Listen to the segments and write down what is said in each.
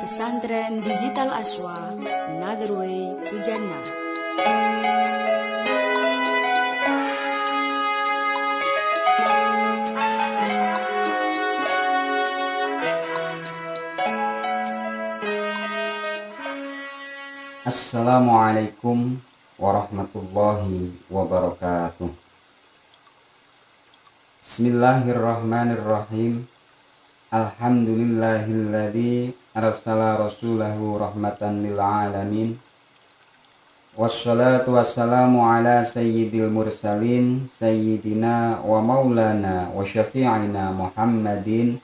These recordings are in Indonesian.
Pesantren Digital Aswa, Another Way to Jannah. Assalamualaikum warahmatullahi wabarakatuh. Bismillahirrahmanirrahim. Alhamdulillahilladzi arsala rasulahu rahmatan lil alamin. Wassalatu wassalamu ala sayyidil mursalin sayyidina wa maulana wa syafi'ina Muhammadin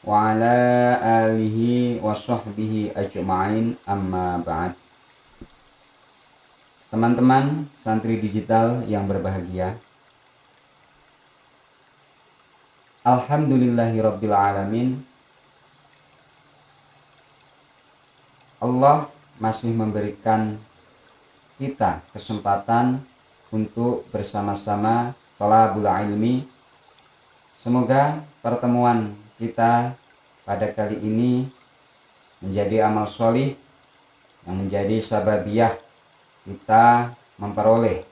wa ala alihi wa sahbihi ajma'in, amma ba'd. Teman-teman santri digital yang berbahagia, alhamdulillahirabbil alamin. Allah masih memberikan kita kesempatan untuk bersama-sama thalabul ilmi. Semoga pertemuan kita pada kali ini menjadi amal sholih yang menjadi sababiyah kita memperoleh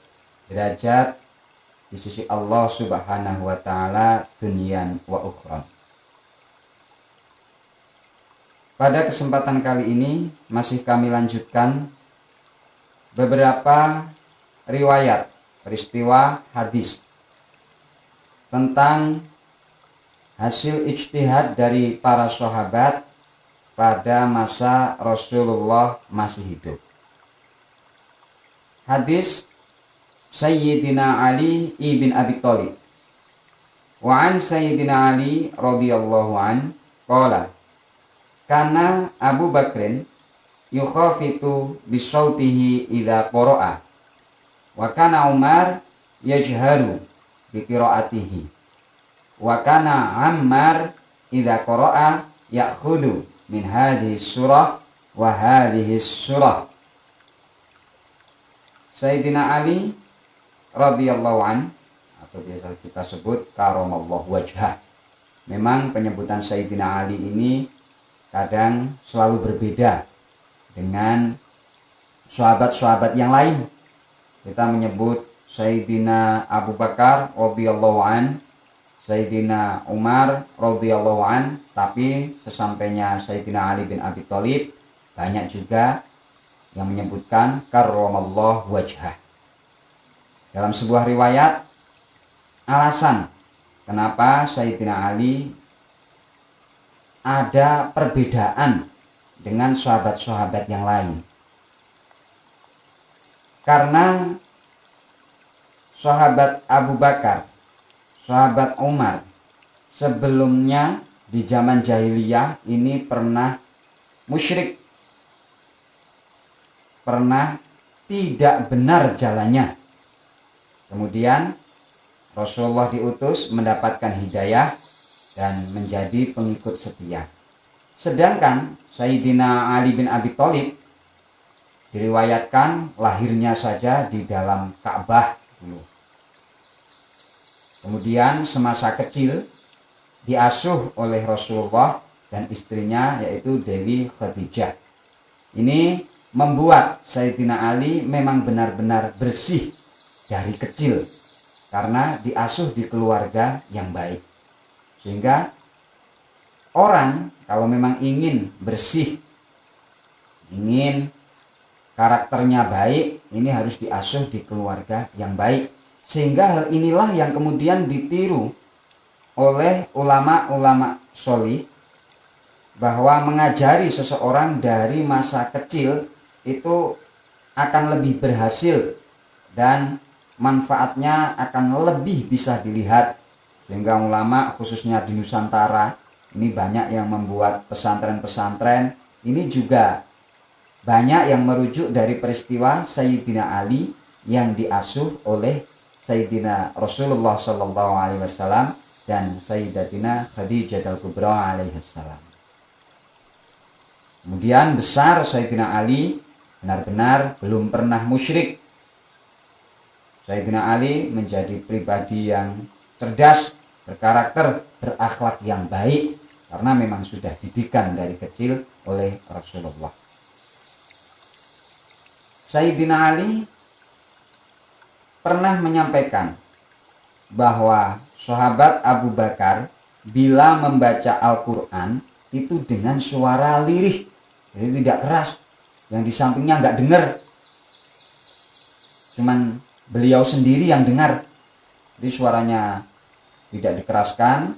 derajat di sisi Allah Subhanahu wa taala dunyan wa ukhra. Pada kesempatan kali ini masih kami lanjutkan beberapa riwayat peristiwa hadis tentang hasil ijtihad dari para sahabat pada masa Rasulullah masih hidup. Hadis Sayyidina Ali ibn Abi Thalib. Wa an Sayyidina Ali radhiyallahu an qala kana Abu Bakrin yukhafitu bisautihi idza qara'a wa kana Umar yajharu bi qiraatihi wa kana Ammar idza qara'a ya'khudhu min hadhihi surah wa hadhihi surah. Sayyidina Ali radhiyallahu an, atau biasa kita sebut karamallahu wajhah. Memang penyebutan Sayyidina Ali ini kadang selalu berbeda dengan sahabat-sahabat yang lain. Kita menyebut Sayyidina Abu Bakar radhiyallahu an, Sayyidina Umar radhiyallahu an, tapi sesampainya Sayyidina Ali bin Abi Thalib banyak juga yang menyebutkan karramallahu wajhah. Dalam sebuah riwayat, alasan kenapa Sayyidina Ali ada perbedaan dengan sahabat-sahabat yang lain. Karena sahabat Abu Bakar, sahabat Umar, sebelumnya di zaman jahiliyah ini pernah musyrik, pernah tidak benar jalannya. Kemudian Rasulullah diutus mendapatkan hidayah dan menjadi pengikut setia. Sedangkan Sayyidina Ali bin Abi Thalib diriwayatkan lahirnya saja di dalam Ka'bah dulu. Kemudian semasa kecil diasuh oleh Rasulullah dan istrinya yaitu Dewi Khadijah. Ini membuat Sayyidina Ali memang benar-benar bersih dari kecil karena diasuh di keluarga yang baik. Sehingga orang kalau memang ingin bersih, ingin karakternya baik, ini harus diasuh di keluarga yang baik. Sehingga hal inilah yang kemudian ditiru oleh ulama-ulama sholih, bahwa mengajari seseorang dari masa kecil itu akan lebih berhasil dan manfaatnya akan lebih bisa dilihat. Sehingga ulama khususnya di Nusantara ini banyak yang membuat pesantren-pesantren. Ini juga banyak yang merujuk dari peristiwa Sayyidina Ali yang diasuh oleh Sayyidina Rasulullah SAW dan Sayyidatina Khadijah al-Kubra alaihissalam. Kemudian besar Sayyidina Ali benar-benar belum pernah musyrik. Sayyidina Ali menjadi pribadi yang cerdas, berkarakter, berakhlak yang baik. karena memang sudah didikan dari kecil oleh Rasulullah. Sayyidina Ali pernah menyampaikan bahwa sahabat Abu Bakar bila membaca Al-Quran itu dengan suara lirih, jadi tidak keras, yang di sampingnya nggak dengar, cuman beliau sendiri yang dengar. Jadi suaranya tidak dikeraskan,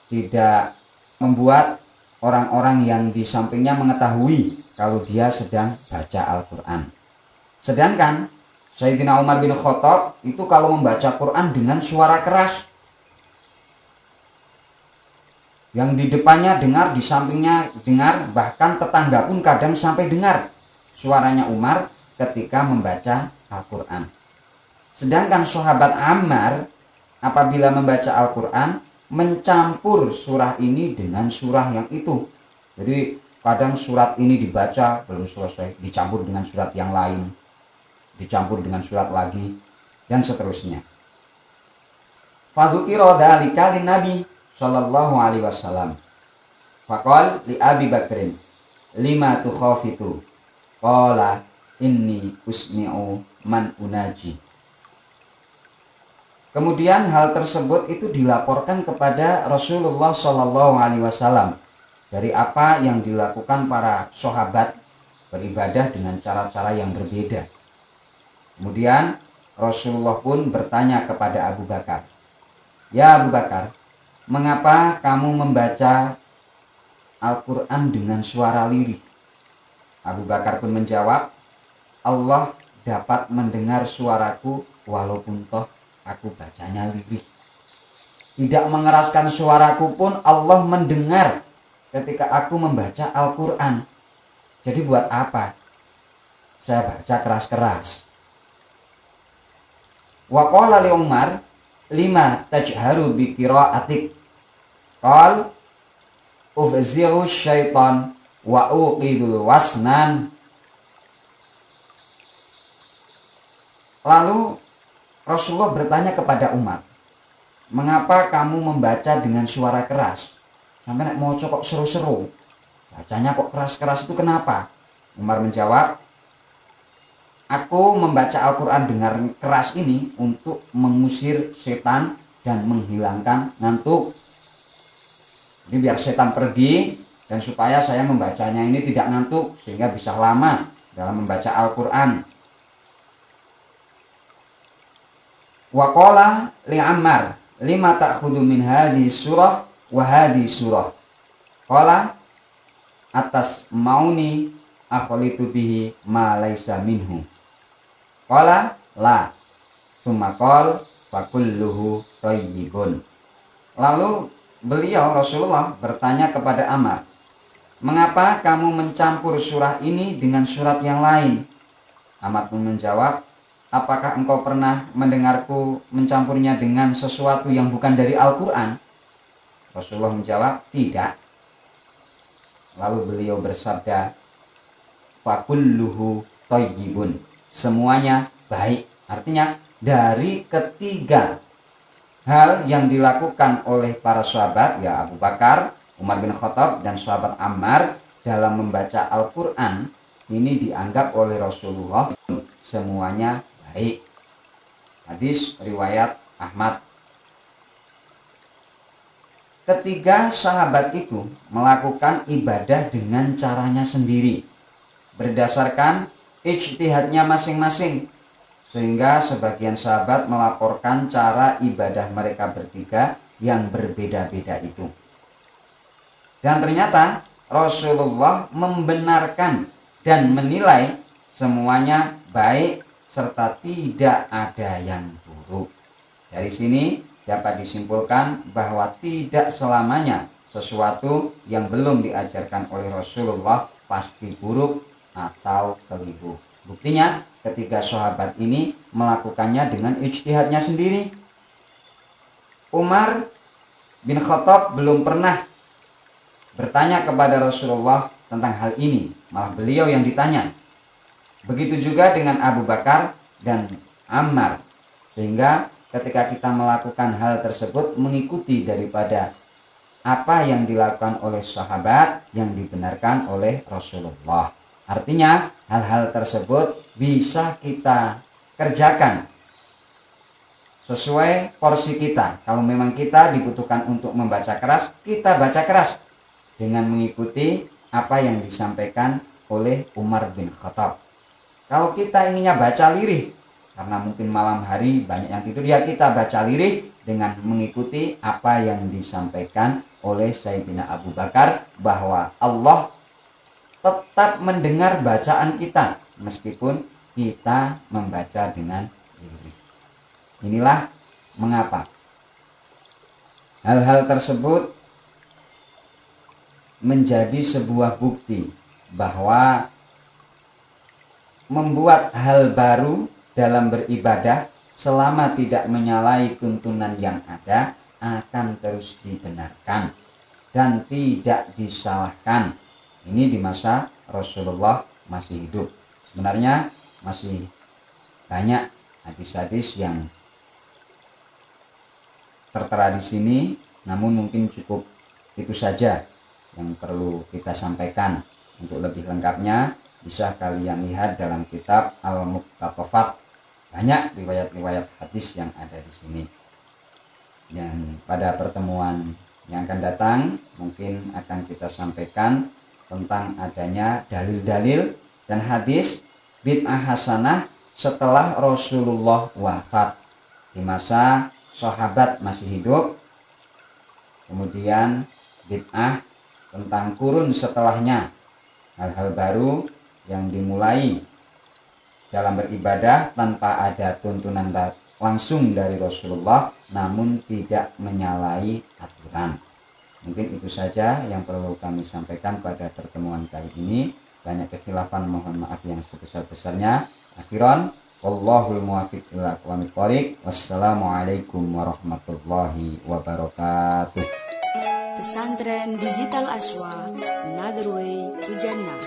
tidak membuat orang-orang yang di sampingnya mengetahui kalau dia sedang baca Al-Quran. Sedangkan Sayyidina Umar bin Khattab itu kalau membaca Quran dengan suara keras, yang di depannya dengar, di sampingnya dengar, bahkan tetangga pun kadang sampai dengar suaranya Umar ketika membaca Al-Quran. Sedangkan sahabat Ammar apabila membaca Al-Quran mencampur surah ini dengan surah yang itu. Jadi kadang surat ini dibaca belum selesai, dicampur dengan surat yang lain, dicampur dengan surat lagi, dan seterusnya. Fadzukira dzalika linnabi sallallahu alaihi wasallam. Faqal li Abi Bakrin, lima tukhafitu? Qala inni usmi'u man unaji. Kemudian hal tersebut itu dilaporkan kepada Rasulullah sallallahu alaihi wasallam dari apa yang dilakukan para sahabat beribadah dengan cara-cara yang berbeda. Kemudian Rasulullah pun bertanya kepada Abu Bakar, "Ya Abu Bakar, mengapa kamu membaca Al-Quran dengan suara lirih?" Abu Bakar pun menjawab, "Allah dapat mendengar suaraku walaupun toh aku bacanya lirih. Tidak mengeraskan suaraku pun Allah mendengar ketika aku membaca Al-Quran. Jadi buat apa saya baca keras-keras?" Wa qala li Umar, lima tajharu bi qiraatik? Qal ufzi'u syaitan wa uqidul wasnan. Lalu Rasulullah bertanya kepada Umar, "Mengapa kamu membaca dengan suara keras? Sampai nek maca kok seru-seru. Bacanya kok keras-keras, itu kenapa?" Umar menjawab, "Aku membaca Al-Quran dengan keras ini untuk mengusir setan dan menghilangkan ngantuk. Jadi biar setan pergi dan supaya saya membacanya ini tidak ngantuk sehingga bisa lama dalam membaca Al-Quran." Wa qala li Ammar, lima ta'khudhu min hadhihi surah wa hadhihi surah? Qala atas mauni akhlitu bihi ma laisa minhu. Qala la, tsumma qala fa kulluhu thayyibun. Lalu beliau Rasulullah bertanya kepada Ammar, "Mengapa kamu mencampur surah ini dengan surat yang lain?" Ammar pun menjawab, "Apakah engkau pernah mendengarku mencampurnya dengan sesuatu yang bukan dari Al-Quran?" Rasulullah menjawab, "Tidak." Lalu beliau bersabda, "Fa kulluhu thayyibun." Semuanya baik. Artinya dari ketiga hal yang dilakukan oleh para sahabat, ya Abu Bakar, Umar bin Khattab, dan sahabat Ammar dalam membaca Al-Quran, ini dianggap oleh Rasulullah semuanya baik. Hadis riwayat Ahmad. Ketiga sahabat itu melakukan ibadah dengan caranya sendiri, berdasarkan ijtihadnya masing-masing, sehingga sebagian sahabat melaporkan cara ibadah mereka bertiga yang berbeda-beda itu. Dan ternyata Rasulullah membenarkan dan menilai semuanya baik serta tidak ada yang buruk. Dari sini dapat disimpulkan bahwa tidak selamanya sesuatu yang belum diajarkan oleh Rasulullah pasti buruk atau keliru. Buktinya ketiga sahabat ini melakukannya dengan ijtihadnya sendiri. Umar bin Khattab belum pernah bertanya kepada Rasulullah tentang hal ini, malah beliau yang ditanya. Begitu juga dengan Abu Bakar dan Ammar. Sehingga ketika kita melakukan hal tersebut mengikuti daripada apa yang dilakukan oleh sahabat yang dibenarkan oleh Rasulullah. Artinya hal-hal tersebut bisa kita kerjakan sesuai porsi kita. Kalau memang kita dibutuhkan untuk membaca keras, kita baca keras dengan mengikuti apa yang disampaikan oleh Umar bin Khattab. Kalau kita inginnya baca lirih, karena mungkin malam hari banyak yang tidur, ya kita baca lirih dengan mengikuti apa yang disampaikan oleh Sayyidina Abu Bakar, bahwa Allah tetap mendengar bacaan kita meskipun kita membaca dengan lirih. Inilah mengapa hal-hal tersebut menjadi sebuah bukti bahwa membuat hal baru dalam beribadah selama tidak menyalahi tuntunan yang ada akan terus dibenarkan dan tidak disalahkan. Ini di masa Rasulullah masih hidup. Sebenarnya masih banyak hadis-hadis yang tertera di sini, namun mungkin cukup itu saja yang perlu kita sampaikan. Untuk lebih lengkapnya bisa kalian lihat dalam kitab Al-Muqtatafat. Banyak riwayat-riwayat hadis yang ada di sini. Dan pada pertemuan yang akan datang mungkin akan kita sampaikan tentang adanya dalil-dalil dan hadis bid'ah hasanah setelah Rasulullah wafat, di masa sahabat masih hidup. Kemudian bid'ah tentang kurun setelahnya, hal-hal baru yang dimulai dalam beribadah tanpa ada tuntunan langsung dari Rasulullah, namun tidak menyalahi aturan. Mungkin itu saja yang perlu kami sampaikan pada pertemuan kali ini. Banyak kekhilafan, mohon maaf yang sebesar-besarnya. Akhiran, wallahul muwaffiq ila aqwamit thoriq. Wassalamualaikum warahmatullahi wabarakatuh. Pesantren Digital Aswa, Another Way to Jannah.